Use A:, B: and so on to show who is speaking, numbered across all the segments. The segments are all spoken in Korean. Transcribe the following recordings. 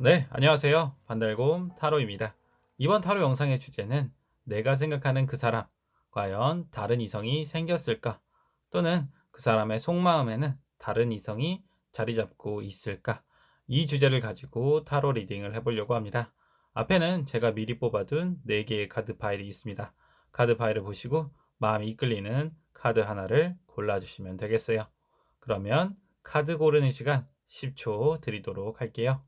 A: 네, 안녕하세요. 반달곰 타로입니다. 이번 타로 영상의 주제는 내가 생각하는 그 사람, 과연 다른 이성이 생겼을까? 또는 그 사람의 속마음에는 다른 이성이 자리 잡고 있을까? 이 주제를 가지고 타로 리딩을 해보려고 합니다. 앞에는 제가 미리 뽑아둔 4개의 카드 파일이 있습니다. 카드 파일을 보시고 마음이 이끌리는 카드 하나를 골라주시면 되겠어요. 그러면 카드 고르는 시간 10초 드리도록 할게요.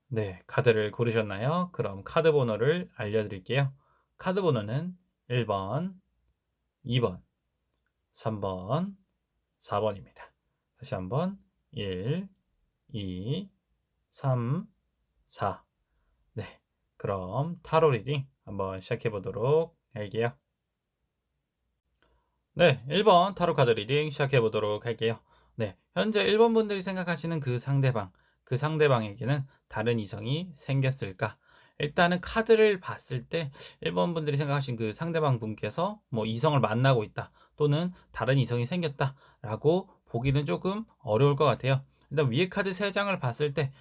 A: 네, 카드를 고르셨나요? 그럼 카드 번호를 알려드릴게요. 카드 번호는 1번, 2번, 3번, 4번입니다. 다시 한번 1, 2, 3, 4. 네, 그럼 타로 리딩 한번 시작해 보도록 할게요. 네, 1번 타로 카드 리딩 시작해 보도록 할게요. 네, 현재 1번 분들이 생각하시는 그 상대방에게는 다른 이성이 생겼을까? 일단은 카드를 봤을 때 1번 분들이 생각하신 그 상대방 분께서 뭐 이성을 만나고 있다 또는 다른 이성이 생겼다라고 보기는 조금 어려울 것 같아요. 일단 위에 카드 3장을 봤을 때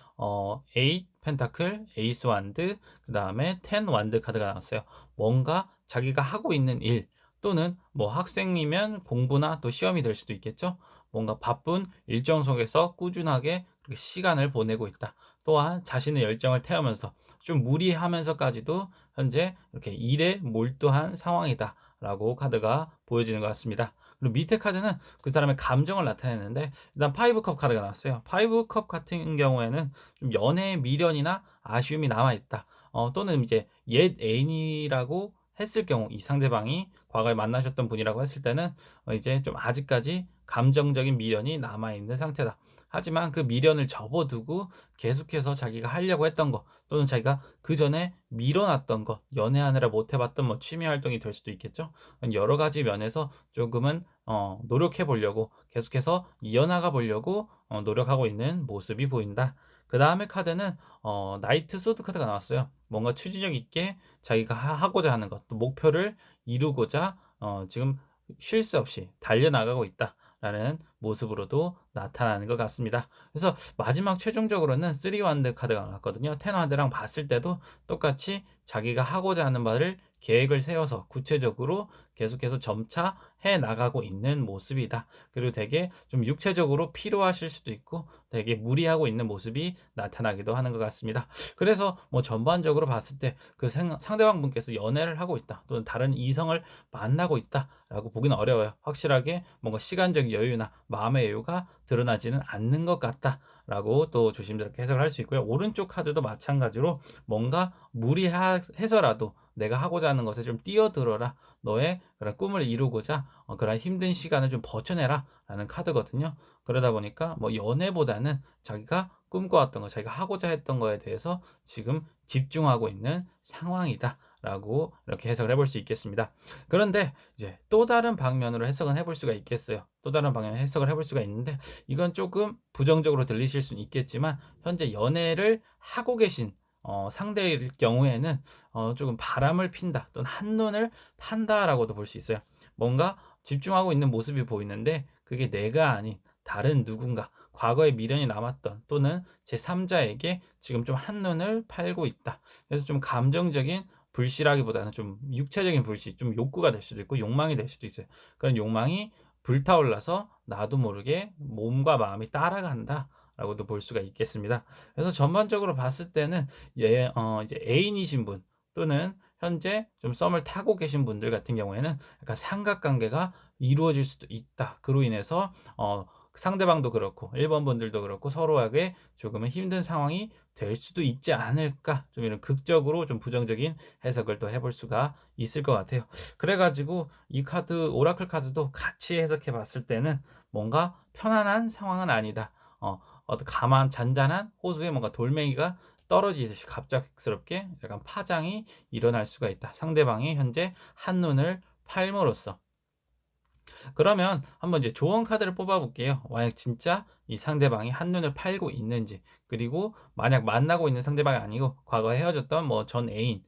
A: 에잇 펜타클, 에이스 완드, 그 다음에 텐 완드 카드가 나왔어요. 뭔가 자기가 하고 있는 일 또는 뭐 학생이면 공부나 또 시험이 될 수도 있겠죠. 뭔가 바쁜 일정 속에서 꾸준하게 그렇게 시간을 보내고 있다. 또한 자신의 열정을 태우면서 좀 무리하면서까지도 현재 이렇게 일에 몰두한 상황이다라고 카드가 보여지는 것 같습니다. 그리고 밑에 카드는 그 사람의 감정을 나타내는데 일단 파이브 컵 카드가 나왔어요. 파이브 컵 같은 경우에는 좀 연애의 미련이나 아쉬움이 남아 있다. 또는 이제 옛 애인이라고 했을 경우 이 상대방이 과거에 만나셨던 분이라고 했을 때는 이제 좀 아직까지 감정적인 미련이 남아있는 상태다. 하지만 그 미련을 접어두고 계속해서 자기가 하려고 했던 것 또는 자기가 그 전에 밀어놨던 것 연애하느라 못해봤던 뭐 취미 활동이 될 수도 있겠죠. 여러 가지 면에서 조금은 노력해 보려고 계속해서 이어나가 보려고 노력하고 있는 모습이 보인다. 그 다음에 카드는 나이트 소드 카드가 나왔어요. 뭔가 추진력 있게 자기가 하고자 하는 것, 또 목표를 이루고자 지금 쉴 새 없이 달려나가고 있다라는 모습으로도 나타나는 것 같습니다. 그래서 마지막 최종적으로는 3 완드 카드가 나왔거든요. 10 완드랑 봤을 때도 똑같이 자기가 하고자 하는 바를 계획을 세워서 구체적으로 계속해서 점차 해 나가고 있는 모습이다. 그리고 되게 좀 육체적으로 피로하실 수도 있고 되게 무리하고 있는 모습이 나타나기도 하는 것 같습니다. 그래서 뭐 전반적으로 봤을 때 그 상대방 분께서 연애를 하고 있다 또는 다른 이성을 만나고 있다라고 보기는 어려워요. 확실하게 뭔가 시간적 여유나 마음의 여유가 드러나지는 않는 것 같다라고 또 조심스럽게 해석을 할 수 있고요. 오른쪽 카드도 마찬가지로 뭔가 무리해서라도 내가 하고자 하는 것에 좀 뛰어들어라. 너의 그런 꿈을 이루고자 그런 힘든 시간을 좀 버텨내라 라는 카드거든요. 그러다 보니까 뭐 연애보다는 자기가 꿈꿔왔던 거, 자기가 하고자 했던 거에 대해서 지금 집중하고 있는 상황이다. 라고 이렇게 해석을 해볼 수 있겠습니다. 그런데 이제 또 다른 방면으로 해석은 해볼 수가 있겠어요. 또 다른 방향으로 해석을 해볼 수가 있는데 이건 조금 부정적으로 들리실 수는 있겠지만 현재 연애를 하고 계신 상대일 경우에는 조금 바람을 핀다 또는 한눈을 판다라고도 볼 수 있어요. 뭔가 집중하고 있는 모습이 보이는데 그게 내가 아닌 다른 누군가 과거에 미련이 남았던 또는 제3자에게 지금 좀 한눈을 팔고 있다. 그래서 좀 감정적인 불씨라기보다는 좀 육체적인 불씨, 좀 욕구가 될 수도 있고 욕망이 될 수도 있어요. 그런 욕망이 불타올라서 나도 모르게 몸과 마음이 따라간다라고도 볼 수가 있겠습니다. 그래서 전반적으로 봤을 때는 이제 애인이신 분 또는 현재 좀 썸을 타고 계신 분들 같은 경우에는 약간 삼각관계가 이루어질 수도 있다. 그로 인해서 상대방도 그렇고 1번 분들도 그렇고 서로에게 조금은 힘든 상황이 될 수도 있지 않을까. 좀 이런 극적으로 좀 부정적인 해석을 또 해볼 수가 있을 것 같아요. 그래 가지고 이 카드 오라클 카드도 같이 해석해 봤을 때는 뭔가 편안한 상황은 아니다. 어떤 가만 잔잔한 호수에 뭔가 돌멩이가 떨어지듯이 갑작스럽게 약간 파장이 일어날 수가 있다. 상대방이 현재 한눈을 팔므로써. 그러면 한번 이제 조언 카드를 뽑아 볼게요. 만약 진짜 이 상대방이 한눈을 팔고 있는지, 그리고 만약 만나고 있는 상대방이 아니고 과거에 헤어졌던 뭐 전 애인,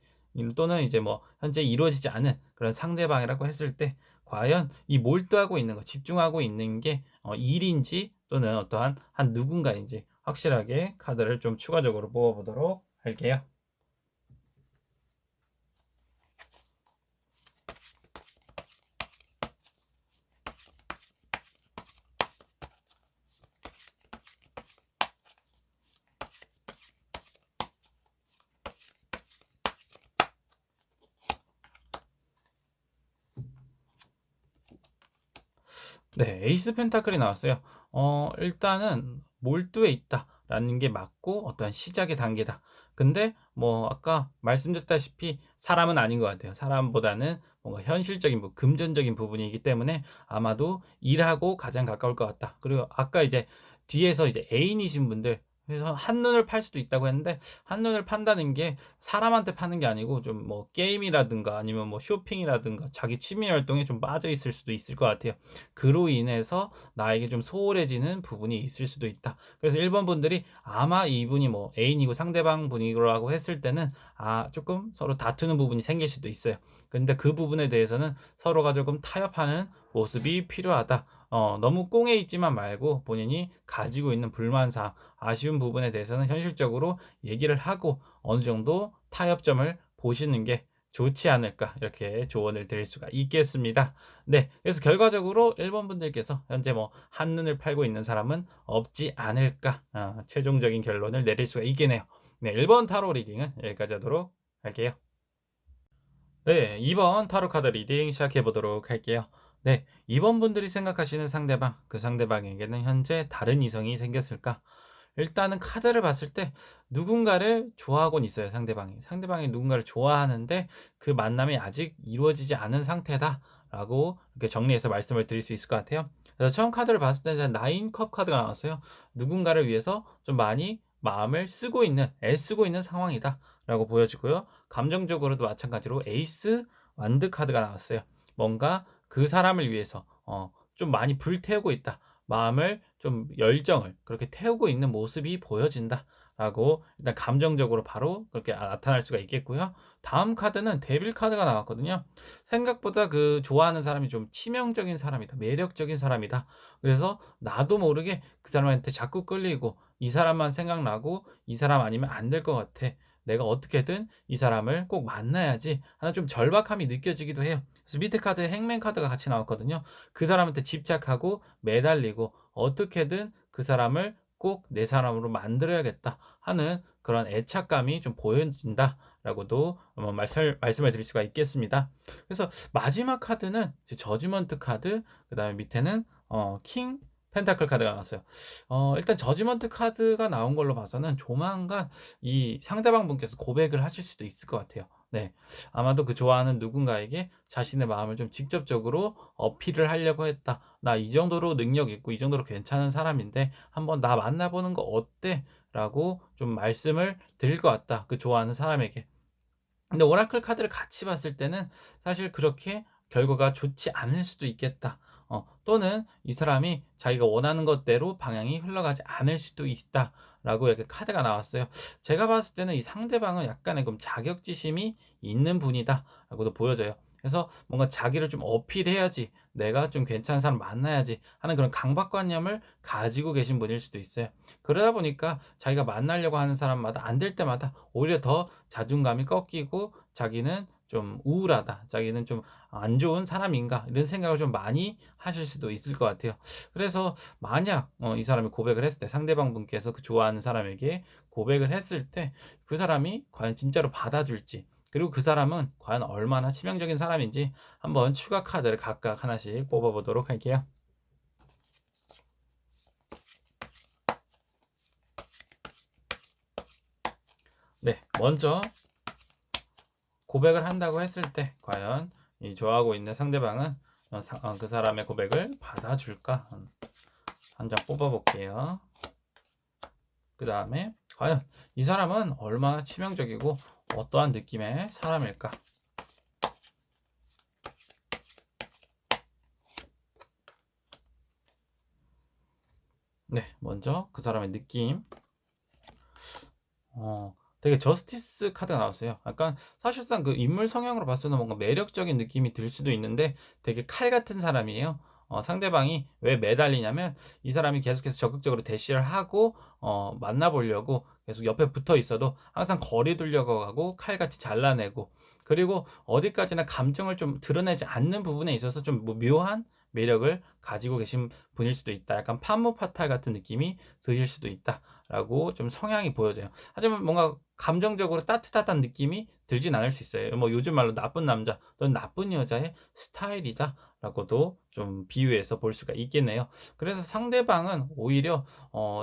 A: 또는 이제 뭐 현재 이루어지지 않은 그런 상대방이라고 했을 때 과연 이 몰두하고 있는 거, 집중하고 있는 게 일인지 또는 어떠한 한 누군가인지 확실하게 카드를 좀 추가적으로 뽑아 보도록 할게요. 네. 에이스 펜타클이 나왔어요. 일단은 '몰두에 있다.'라는 게 맞고 어떠한 시작의 단계다. 근데 뭐 아까 말씀드렸다시피 사람은 아닌 것 같아요. 사람보다는 뭔가 현실적인 금전적인 부분이기 때문에 아마도 일하고 가장 가까울 것 같다. 그리고 아까 이제 뒤에서 이제 애인이신 분들, 그래서 한눈을 팔 수도 있다고 했는데 한눈을 판다는 게 사람한테 파는 게 아니고 좀 뭐 게임이라든가 아니면 뭐 쇼핑이라든가 자기 취미 활동에 좀 빠져 있을 수도 있을 것 같아요. 그로 인해서 나에게 좀 소홀해지는 부분이 있을 수도 있다. 그래서 1번 분들이 아마 이분이 뭐 애인이고 상대방 분이라고 했을 때는 조금 서로 다투는 부분이 생길 수도 있어요. 근데 그 부분에 대해서는 서로가 조금 타협하는 모습이 필요하다. 너무 꽁에 있지만 말고 본인이 가지고 있는 불만사항, 아쉬운 부분에 대해서는 현실적으로 얘기를 하고 어느 정도 타협점을 보시는 게 좋지 않을까, 이렇게 조언을 드릴 수가 있겠습니다. 네. 그래서 결과적으로 1번 분들께서 현재 뭐 '한눈을 팔고 있는 사람은 없지 않을까.' 최종적인 결론을 내릴 수가 있겠네요. 네. 1번 타로 리딩은 여기까지 하도록 할게요. 네. 2번 타로 카드 리딩 시작해 보도록 할게요. 네. 2번 분들이 생각하시는 상대방, 그 상대방에게는 현재 다른 이성이 생겼을까? 일단은 카드를 봤을 때 누군가를 좋아하고는 있어요, 상대방이. 상대방이 누군가를 좋아하는데 그 만남이 아직 이루어지지 않은 상태다라고 이렇게 정리해서 말씀을 드릴 수 있을 것 같아요. 그래서 처음 카드를 봤을 때는 나인 컵 카드가 나왔어요. 누군가를 위해서 좀 많이 마음을 쓰고 있는, 애쓰고 있는 상황이다라고 보여지고요. 감정적으로도 마찬가지로 에이스 완드 카드가 나왔어요. 뭔가 그 사람을 위해서 좀 많이 불태우고 있다. 마음을 좀 열정을 그렇게 태우고 있는 모습이 보여진다라고 일단 감정적으로 바로 그렇게 나타날 수가 있겠고요. 다음 카드는 데빌 카드가 나왔거든요. 생각보다 그 좋아하는 사람이 좀 치명적인 사람이다. 매력적인 사람이다. 그래서 나도 모르게 그 사람한테 자꾸 끌리고 이 사람만 생각나고 이 사람 아니면 안 될 것 같아. 내가 어떻게든 이 사람을 꼭 만나야지 하는 좀 절박함이 느껴지기도 해요. 그래서 밑에 카드에 행맨 카드가 같이 나왔거든요. 그 사람한테 집착하고 매달리고 어떻게든 그 사람을 꼭 내 사람으로 만들어야겠다 하는 그런 애착감이 좀 보여진다라고도 말씀을 드릴 수가 있겠습니다. 그래서 마지막 카드는 이제 저지먼트 카드, 그다음에 밑에는 킹 펜타클 카드가 나왔어요. 일단 저지먼트 카드가 나온 걸로 봐서는 조만간 이 상대방 분께서 고백을 하실 수도 있을 것 같아요. 네. 아마도 그 좋아하는 누군가에게 자신의 마음을 좀 직접적으로 어필을 하려고 했다. "나 이 정도로 능력 있고 이 정도로 괜찮은 사람인데 한번 나 만나 보는 거 어때?" 라고 좀 말씀을 드릴 것 같다, 그 좋아하는 사람에게. 근데 오라클 카드를 같이 봤을 때는 사실 그렇게 결과가 좋지 않을 수도 있겠다. 또는 이 사람이 자기가 원하는 것대로 방향이 흘러가지 않을 수도 있다라고 이렇게 카드가 나왔어요. 제가 봤을 때는 이 상대방은 약간의 좀 자격지심이 있는 분이다라고도 보여져요. 그래서 뭔가 자기를 좀 어필해야지, 내가 좀 괜찮은 사람 만나야지 하는 그런 강박관념을 가지고 계신 분일 수도 있어요. 그러다 보니까 자기가 만나려고 하는 사람마다 안 될 때마다 오히려 더 자존감이 꺾이고 자기는 좀 우울하다, 자기는 좀 '안 좋은 사람인가.' 이런 생각을 좀 많이 하실 수도 있을 것 같아요. 그래서 만약 이 사람이 고백을 했을 때, 상대방 분께서 그 좋아하는 사람에게 고백을 했을 때 그 사람이 과연 진짜로 받아줄지, 그리고 그 사람은 과연 얼마나 치명적인 사람인지 한번 추가 카드를 각각 하나씩 뽑아 보도록 할게요. 네. 먼저 고백을 한다고 했을 때 과연 이 좋아하고 있는 상대방은 그 사람의 고백을 받아줄까? 한 장 뽑아 볼게요. 그다음에 과연 이 사람은 얼마나 치명적이고 어떠한 느낌의 사람일까? 네. 먼저 그 사람의 느낌. 되게 저스티스 카드가 나왔어요. 약간 사실상 그 인물 성향으로 봤을 때는 뭔가 매력적인 느낌이 들 수도 있는데 되게 칼 같은 사람이에요. 상대방이 왜 매달리냐면 이 사람이 계속해서 적극적으로 대시를 하고 만나 보려고 계속 옆에 붙어 있어도 항상 거리 두려고 하고 칼같이 잘라내고, 그리고 어디까지나 감정을 좀 드러내지 않는 부분에 있어서 좀 뭐 묘한 매력을 가지고 계신 분일 수도 있다. 약간 판무파탈 같은 느낌이 드실 수도 있다라고 좀 성향이 보여져요. 하지만 뭔가 감정적으로 따뜻하다는 느낌이 들진 않을 수 있어요. 뭐 요즘 말로 나쁜 남자 또는 나쁜 여자의 스타일이다라고도 좀 비유해서 볼 수가 있겠네요. 그래서 상대방은 오히려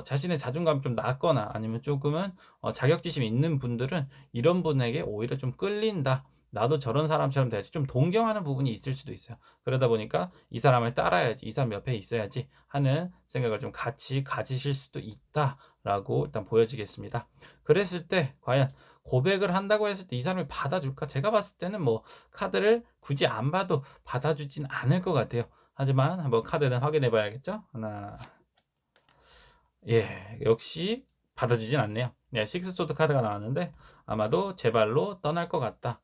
A: 자신의 자존감이 좀 낮거나 아니면 조금은 자격지심이 있는 분들은 이런 분에게 오히려 좀 끌린다. 나도 저런 사람처럼 돼야지, 좀 동경하는 부분이 있을 수도 있어요. 그러다 보니까 '이 사람을 따라야지. 이 사람 옆에 있어야지.' 하는 생각을 좀 같이 가지실 수도 있다라고 일단 보여지겠습니다. 그랬을 때 과연 고백을 한다고 했을 때 이 사람이 받아줄까? 제가 봤을 때는 뭐 카드를 굳이 안 봐도 받아주진 않을 것 같아요. 하지만 한번 카드는 확인해 봐야겠죠? 하나, 예, 역시 받아주진 않네요. 네, 식스 소드 카드가 나왔는데 아마도 제 발로 떠날 것 같다.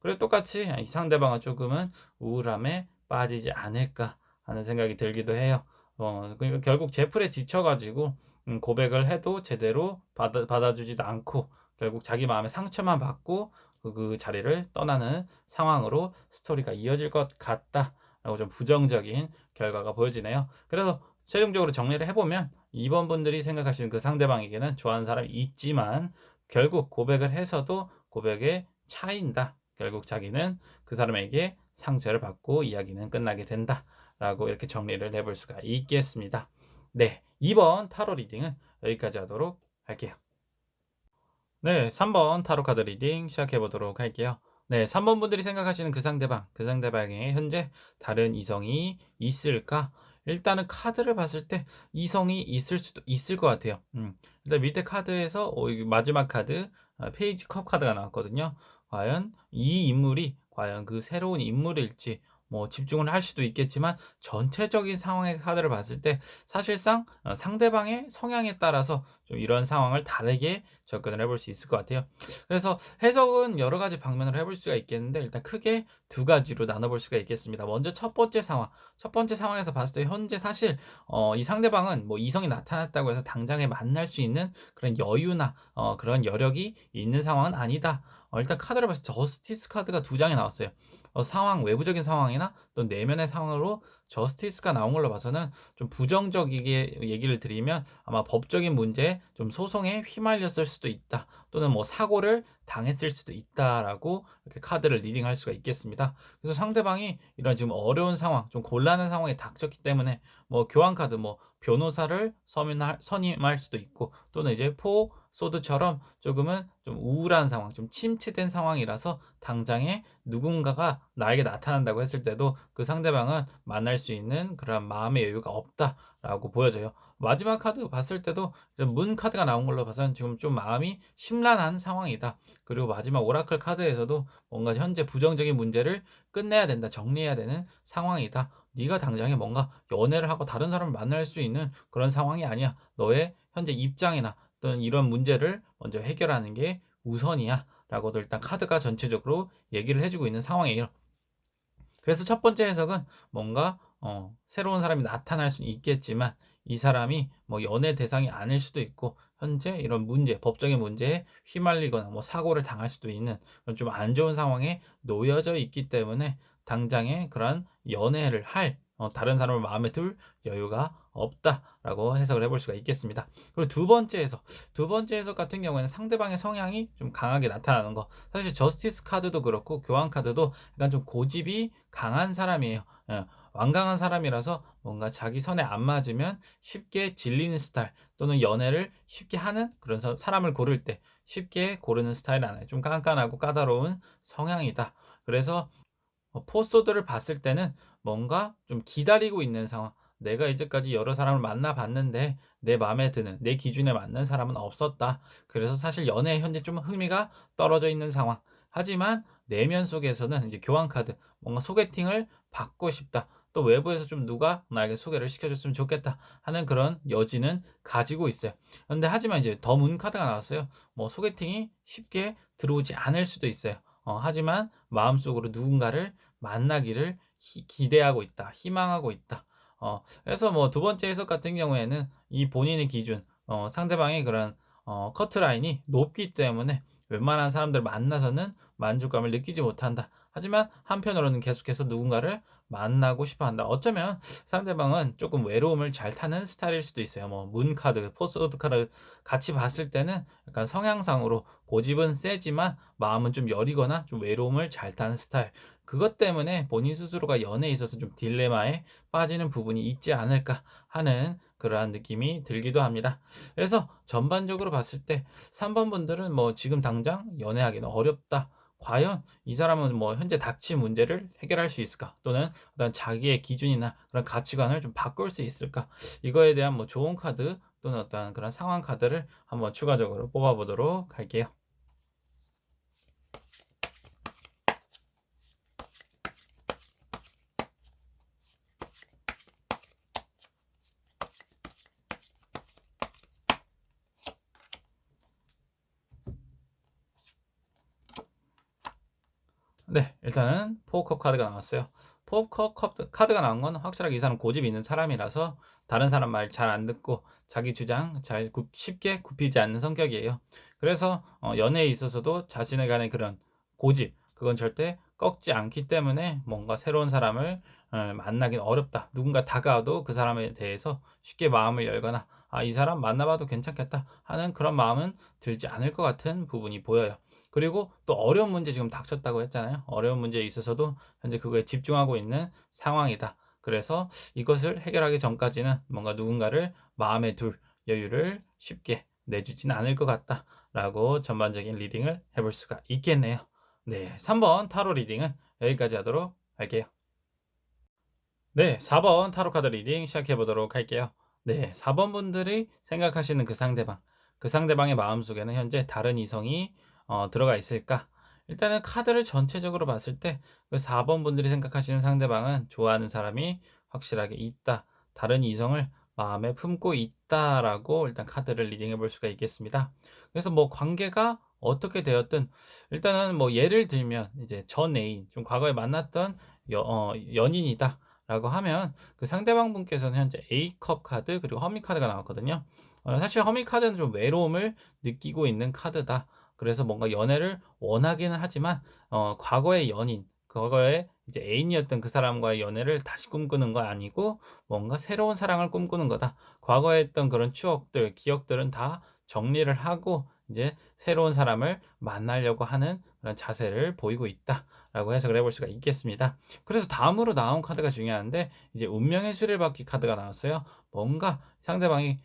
A: 그리고 똑같이 이 상대방은 조금은 우울함에 빠지지 않을까 하는 생각이 들기도 해요. 그러니까 결국 제풀에 지쳐가지고 고백을 해도 제대로 받아주지도 않고 결국 자기 마음에 상처만 받고 그 자리를 떠나는 상황으로 스토리가 이어질 것 같다라고 좀 부정적인 결과가 보여지네요. 그래서 최종적으로 정리를 해보면 2번 분들이 생각하시는 그 상대방에게는 좋아하는 사람이 있지만 결국 고백을 해서도 고백에 차인다. 결국 자기는 그 사람에게 상처를 받고 이야기는 끝나게 된다라고 이렇게 정리를 해볼 수가 있겠습니다. 네, 2번 타로 리딩은 여기까지 하도록 할게요. 네, 3번 타로 카드 리딩 시작해 보도록 할게요. 네, 3번 분들이 생각하시는 그 상대방, 그 상대방에 현재 다른 이성이 있을까? 일단은 카드를 봤을 때 이성이 있을 수도 있을 것 같아요. 일단 밑에 카드에서 이 마지막 카드, 페이지 컵 카드가 나왔거든요. 과연 이 인물이 과연 그 새로운 인물일지 뭐 집중을 할 수도 있겠지만 전체적인 상황의 카드를 봤을 때 사실상 상대방의 성향에 따라서 좀 이런 상황을 다르게 접근을 해볼 수 있을 것 같아요. 그래서 해석은 여러 가지 방면으로 해볼 수가 있겠는데 일단 크게 두 가지로 나눠볼 수가 있겠습니다. 먼저 첫 번째 상황. 첫 번째 상황에서 봤을 때 현재 사실 이 상대방은 뭐 이성이 나타났다고 해서 당장에 만날 수 있는 그런 여유나 그런 여력이 있는 상황은 아니다. 일단 카드를 봤을 때 저스티스 카드가 두 장이 나왔어요. 상황, 외부적인 상황이나 또 내면의 상황으로 저스티스가 나온 걸로 봐서는 좀 부정적이게 얘기를 드리면 아마 법적인 문제에 좀 소송에 휘말렸을 수도 있다. 또는 뭐 사고를 당했을 수도 있다라고 이렇게 카드를 리딩할 수가 있겠습니다. 그래서 상대방이 이런 지금 어려운 상황, 좀 곤란한 상황에 닥쳤기 때문에 뭐 교환 카드, 뭐 변호사를 선임할 수도 있고 또는 이제 포 소드처럼 조금은 좀 우울한 상황, 좀 침체된 상황이라서 당장에 누군가가 나에게 나타난다고 했을 때도 그 상대방은 만날 수 있는 그런 마음의 여유가 없다라고 보여져요. 마지막 카드 봤을 때도 이제 문 카드가 나온 걸로 봐서는 지금 좀 마음이 심란한 상황이다. 그리고 마지막 오라클 카드에서도 뭔가 현재 부정적인 문제를 끝내야 된다, 정리해야 되는 상황이다. 네가 당장에 뭔가 연애를 하고 다른 사람을 만날 수 있는 그런 상황이 아니야. 너의 현재 입장이나 또는 이런 문제를 먼저 해결하는 게 우선이야. 라고도 일단 카드가 전체적으로 얘기를 해주고 있는 상황이에요. 그래서 첫 번째 해석은 뭔가 새로운 사람이 나타날 수는 있겠지만 이 사람이 뭐 연애 대상이 아닐 수도 있고 현재 이런 문제, 법적인 문제에 휘말리거나 뭐 사고를 당할 수도 있는 그런 좀 안 좋은 상황에 놓여져 있기 때문에 당장에 그런 연애를 할 다른 사람을 마음에 둘 여유가 없다라고 해석을 해볼 수가 있겠습니다. 그리고 두 번째 해석 같은 경우에는 상대방의 성향이 좀 강하게 나타나는 거. 사실 저스티스 카드도 그렇고 교환 카드도 약간 좀 고집이 강한 사람이에요. 예, 완강한 사람이라서 뭔가 자기 선에 안 맞으면 쉽게 질리는 스타일 또는 연애를 쉽게 하는 그런 사람을 고를 때 쉽게 고르는 스타일은 아니에요. 좀 깐깐하고 까다로운 성향이다. 그래서 포소드를 봤을 때는 뭔가 좀 기다리고 있는 상황. 내가 이제까지 여러 사람을 만나봤는데 내 마음에 드는 내 기준에 맞는 사람은 없었다. 그래서 사실 연애에 현재 좀 흥미가 떨어져 있는 상황. 하지만 내면 속에서는 이제 교환 카드 뭔가 소개팅을 받고 싶다. 또 외부에서 좀 누가 나에게 소개를 시켜줬으면 좋겠다 하는 그런 여지는 가지고 있어요. 근데 하지만 이제 더 문 카드가 나왔어요. 뭐 소개팅이 쉽게 들어오지 않을 수도 있어요. 하지만 마음속으로 누군가를 만나기를 기대하고 있다. 희망하고 있다. 그래서 뭐 두 번째 해석 같은 경우에는 이 본인의 기준, 상대방의 그런 커트라인이 높기 때문에 웬만한 사람들 만나서는 만족감을 느끼지 못한다. 하지만 한편으로는 계속해서 누군가를 만나고 싶어 한다. 어쩌면 상대방은 조금 외로움을 잘 타는 스타일일 수도 있어요. 뭐 문카드, 포스트 카드 같이 봤을 때는 약간 성향상으로 고집은 세지만 마음은 좀 여리거나 좀 외로움을 잘 타는 스타일. 그것 때문에 본인 스스로가 연애에 있어서 좀 딜레마에 빠지는 부분이 있지 않을까 하는 그러한 느낌이 들기도 합니다. 그래서 전반적으로 봤을 때 3번 분들은 뭐 지금 당장 연애하기는 어렵다. 과연 이 사람은 뭐 현재 닥친 문제를 해결할 수 있을까? 또는 어떤 자기의 기준이나 그런 가치관을 좀 바꿀 수 있을까? 이거에 대한 뭐 좋은 카드 또는 어떤 그런 상황 카드를 한번 추가적으로 뽑아 보도록 할게요. 네. 일단은 포커 카드가 나왔어요. 포커 카드가 나온 건 확실하게 이 사람 고집이 있는 사람이라서 다른 사람 말 잘 안 듣고 자기 주장 잘 쉽게 굽히지 않는 성격이에요. 그래서 연애에 있어서도 자신에 관한 그런 고집 그건 절대 꺾지 않기 때문에 뭔가 새로운 사람을 만나긴 어렵다. 누군가 다가와도 그 사람에 대해서 쉽게 마음을 열거나 '아 이 사람 만나 봐도 괜찮겠다.' 하는 그런 마음은 들지 않을 것 같은 부분이 보여요. 그리고 또 어려운 문제 지금 닥쳤다고 했잖아요. 어려운 문제에 있어서도 현재 그거에 집중하고 있는 상황이다. 그래서 이것을 해결하기 전까지는 뭔가 누군가를 마음에 둘 여유를 쉽게 내주지는 않을 것 같다라고 전반적인 리딩을 해볼 수가 있겠네요. 네, 3번 타로 리딩은 여기까지 하도록 할게요. 네, 4번 타로 카드 리딩 시작해 보도록 할게요. 네, 4번 분들이 생각하시는 그 상대방, 그 상대방의 마음속에는 현재 다른 이성이 들어가 있을까? 일단은 카드를 전체적으로 봤을 때 그 4번 분들이 생각하시는 상대방은 좋아하는 사람이 확실하게 있다. 다른 이성을 마음에 품고 있다라고 일단 카드를 리딩해 볼 수가 있겠습니다. 그래서 뭐 관계가 어떻게 되었든 일단은 뭐 예를 들면 이제 전 애인, 좀 과거에 만났던 연인이다. 라고 하면 그 상대방 분께서는 현재 A컵 카드 그리고 허미 카드가 나왔거든요. 사실 허미 카드는 좀 외로움을 느끼고 있는 카드다. 그래서 뭔가 연애를 원하기는 하지만 과거의 연인, 과거에 이제 애인이었던 그 사람과의 연애를 다시 꿈꾸는 거 아니고 뭔가 새로운 사랑을 꿈꾸는 거다. 과거에 했던 그런 추억들, 기억들은 다 정리를 하고 이제 새로운 사람을 만나려고 하는 그런 자세를 보이고 있다라고 해석을 해볼 수가 있겠습니다. 그래서 다음으로 나온 카드가 중요한데 이제 운명의 수레바퀴 카드가 나왔어요. 뭔가 상대방이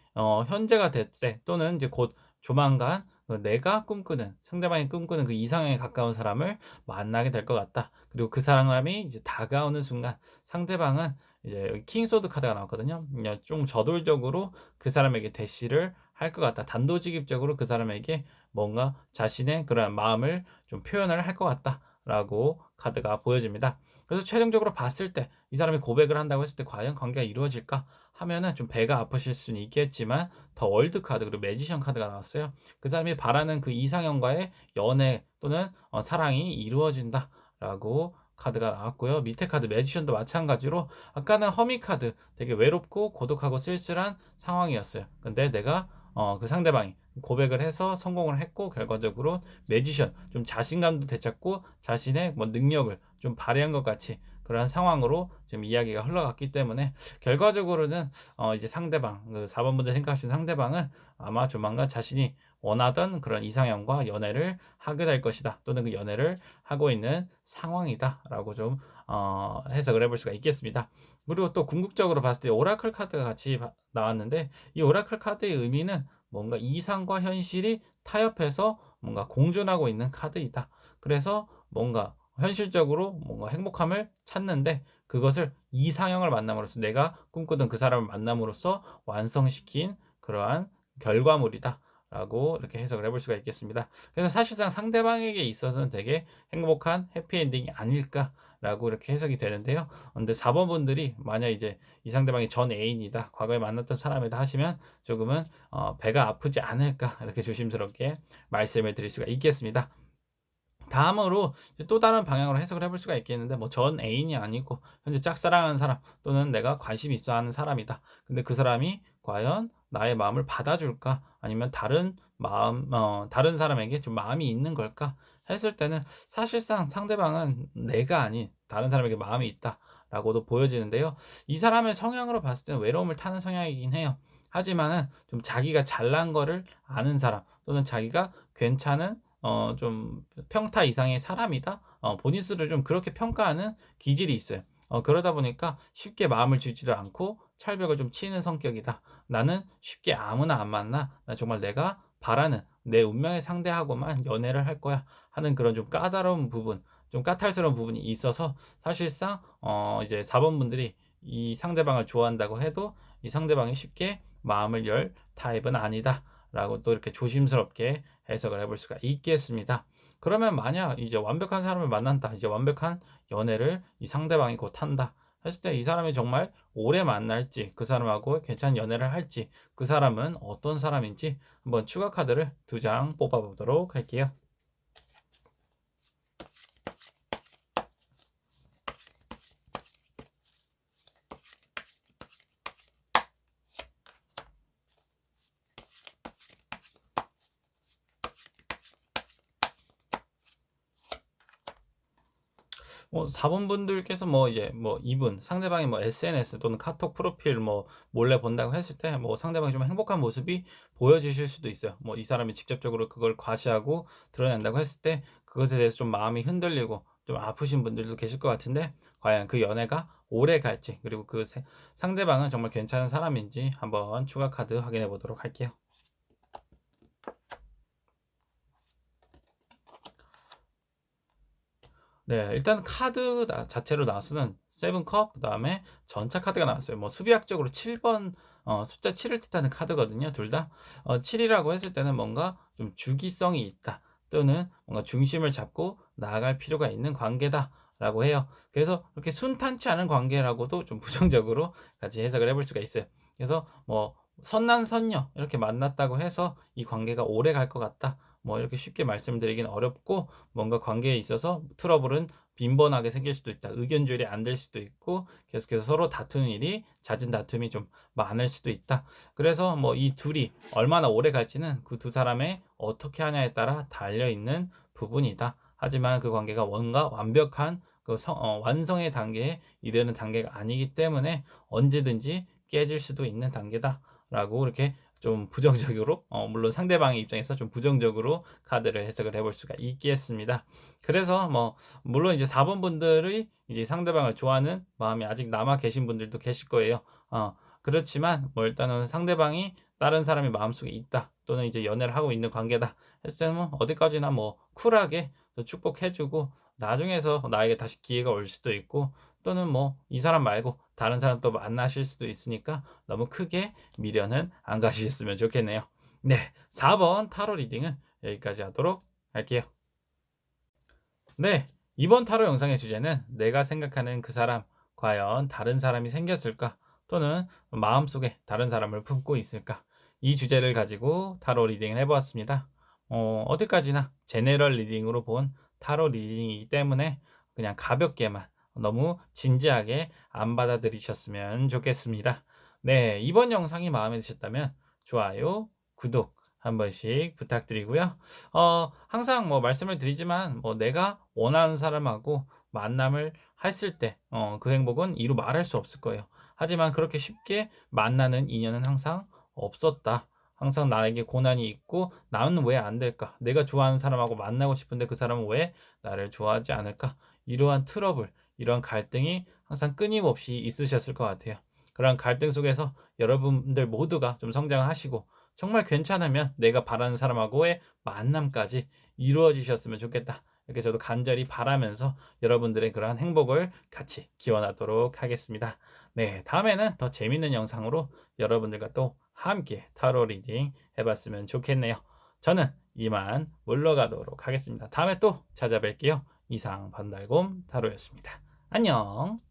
A: 현재가 됐을 또는 이제 곧 조만간 내가 꿈꾸는 상대방이 꿈꾸는 그 이상형에 가까운 사람을 만나게 될 것 같다. 그리고 그 사람이 이제 다가오는 순간 상대방은 이제 여기 킹 소드 카드가 나왔거든요. 좀 저돌적으로 그 사람에게 대시를 할 것 같다. 단도직입적으로 그 사람에게 뭔가 자신의 그런 마음을 좀 표현을 할 것 같다라고 카드가 보여집니다. 그래서 최종적으로 봤을 때 이 사람이 고백을 한다고 했을 때 과연 관계가 이루어질까 하면은 좀 배가 아프실 수는 있겠지만 더 월드 카드 그리고 매지션 카드가 나왔어요. 그 사람이 바라는 그 이상형과의 연애 또는 사랑이 이루어진다라고 카드가 나왔고요. 밑에 카드 매지션도 마찬가지로 아까는 허미 카드 되게 외롭고 고독하고 쓸쓸한 상황이었어요. 근데 내가 그 상대방이 고백을 해서 성공을 했고 결과적으로 매지션 좀 자신감도 되찾고 자신의 뭐 능력을 좀 발휘한 것 같이 그러한 상황으로 지금 이야기가 흘러갔기 때문에 결과적으로는 이제 상대방 그 4번 분들 생각하시는 상대방은 아마 조만간 자신이 원하던 그런 이상형과 연애를 하게 될 것이다 또는 그 연애를 하고 있는 상황이다라고 좀 해석을 해볼 수가 있겠습니다. 그리고 또 궁극적으로 봤을 때 오라클 카드가 같이 나왔는데 이 오라클 카드의 의미는 뭔가 이상과 현실이 타협해서 뭔가 공존하고 있는 카드이다. 그래서 뭔가 현실적으로 뭔가 행복함을 찾는데 그것을 이상형을 만남으로써 내가 꿈꾸던 그 사람을 만남으로써 완성시킨 그러한 결과물이다. 라고 이렇게 해석을 해볼 수가 있겠습니다. 그래서 사실상 상대방에게 있어서는 되게 행복한 해피엔딩이 아닐까 라고 이렇게 해석이 되는데요. 근데 4번 분들이 만약 이제 이 상대방이 전 애인이다, 과거에 만났던 사람이다 하시면 조금은 배가 아프지 않을까 이렇게 조심스럽게 말씀을 드릴 수가 있겠습니다. 다음으로 이제 또 다른 방향으로 해석을 해볼 수가 있겠는데, 뭐 전 애인이 아니고 현재 짝사랑하는 사람 또는 내가 관심 있어 하는 사람이다. 근데 그 사람이 과연 나의 마음을 받아줄까? 아니면 다른 사람에게 좀 마음이 있는 걸까? 했을 때는 사실상 상대방은 내가 아닌 다른 사람에게 마음이 있다라고도 보여지는데요. 이 사람의 성향으로 봤을 때는 외로움을 타는 성향이긴 해요. 하지만은 좀 자기가 잘난 거를 아는 사람 또는 자기가 괜찮은 좀 평타 이상의 사람이다. 본인 스스로를 좀 그렇게 평가하는 기질이 있어요. 그러다 보니까 쉽게 마음을 주지를 않고 철벽을 좀 치는 성격이다. 나는 쉽게 아무나 안 만나. 나 정말 내가 바라는 내 운명의 상대하고만 연애를 할 거야 하는 그런 좀 까다로운 부분, 좀 까탈스러운 부분이 있어서 사실상 이제 4번 분들이 이 상대방을 좋아한다고 해도 이 상대방이 쉽게 마음을 열 타입은 아니다라고 또 이렇게 조심스럽게 해석을 해볼 수가 있겠습니다. 그러면 만약 이제 완벽한 사람을 만난다, 이제 완벽한 연애를 이 상대방이 곧 한다 했을 때 이 사람이 정말 오래 만날지, 그 사람하고 괜찮은 연애를 할지, 그 사람은 어떤 사람인지 한번 추가 카드를 2장 뽑아보도록 할게요. 뭐 4번 분들께서 뭐 이제 뭐 이분 상대방이 뭐 SNS 또는 카톡 프로필 뭐 몰래 본다고 했을 때 뭐 상대방이 좀 행복한 모습이 보여지실 수도 있어요. 뭐 이 사람이 직접적으로 그걸 과시하고 드러낸다고 했을 때 그것에 대해서 좀 마음이 흔들리고 좀 아프신 분들도 계실 것 같은데, 과연 그 연애가 오래 갈지, 그리고 그 상대방은 정말 괜찮은 사람인지 한번 추가 카드 확인해 보도록 할게요. 네. 일단 카드 자체로 나와서는 세븐 컵, 그다음에 전차 카드가 나왔어요. 뭐 수비학적으로 7번 숫자 7을 뜻하는 카드거든요, 둘 다. 7 이라고 했을 때는 뭔가 좀 주기성이 있다, 또는 뭔가 중심을 잡고 나아갈 필요가 있는 관계다라고 해요. 그래서 그렇게 순탄치 않은 관계라고도 좀 부정적으로 같이 해석을 해볼 수가 있어요. 그래서 뭐 선남선녀 이렇게 만났다고 해서 이 관계가 오래갈 것 같다, 뭐 이렇게 쉽게 말씀드리긴 어렵고, 뭔가 관계에 있어서 트러블은 빈번하게 생길 수도 있다. 의견 조율이 안 될 수도 있고 계속해서 서로 다투는 일이, 잦은 다툼이 좀 많을 수도 있다. 그래서 뭐 이 둘이 얼마나 오래 갈지는 그 두 사람의 어떻게 하냐에 따라 달려 있는 부분이다. 하지만 그 관계가 뭔가 완벽한 완성의 단계에 이르는 단계가 아니기 때문에 언제든지 깨질 수도 있는 단계다라고 이렇게 좀 부정적으로, 물론 상대방의 입장에서 좀 부정적으로 카드를 해석을 해볼 수가 있겠습니다. 그래서 뭐 물론 이제 4번 분들의 이제 상대방을 좋아하는 마음이 아직 남아 계신 분들도 계실 거예요. 그렇지만 뭐 일단은 상대방이 다른 사람이 마음속에 있다, 또는 이제 연애를 하고 있는 관계다 했을 때는 뭐 어디까지나 뭐 쿨하게 또 축복해 주고, 나중에서 나에게 다시 기회가 올 수도 있고, 또는 뭐 이 사람 말고 다른 사람 또 만나실 수도 있으니까 너무 크게 미련은 안 가지셨으면 좋겠네요. 네. 4번 타로 리딩은 여기까지 하도록 할게요. 네. 이번 타로 영상의 주제는 내가 생각하는 그 사람, 과연 다른 사람이 생겼을까? 또는 마음속에 다른 사람을 품고 있을까? 이 주제를 가지고 타로 리딩을 해보았습니다. 어디까지나 제네럴 리딩으로 본 타로 리딩이기 때문에 그냥 가볍게만, 너무 진지하게 안 받아들이셨으면 좋겠습니다. 네. 이번 영상이 마음에 드셨다면 좋아요, 구독 한 번씩 부탁드리고요. 항상 뭐 말씀을 드리지만 뭐 내가 원하는 사람하고 만남을 했을 때 그 행복은 이루 말할 수 없을 거예요. 하지만 그렇게 쉽게 만나는 인연은 항상 없었다. 항상 나에게 고난이 있고 '나는 왜 안 될까? 내가 좋아하는 사람하고 만나고 싶은데 그 사람은 왜 나를 좋아하지 않을까?' 이러한 트러블, 이러한 갈등이 항상 끊임없이 있으셨을 것 같아요. 그러한 갈등 속에서 여러분들 모두가 좀 성장하시고 정말 괜찮으면 내가 바라는 사람하고의 만남까지 이루어지셨으면 좋겠다, 이렇게 저도 간절히 바라면서 여러분들의 그러한 행복을 같이 기원하도록 하겠습니다. 네, 다음에는 더 재밌는 영상으로 여러분들과 또 함께 타로 리딩 해봤으면 좋겠네요. 저는 이만 물러가도록 하겠습니다. 다음에 또 찾아뵐게요. 이상 반달곰 타로였습니다. 안녕.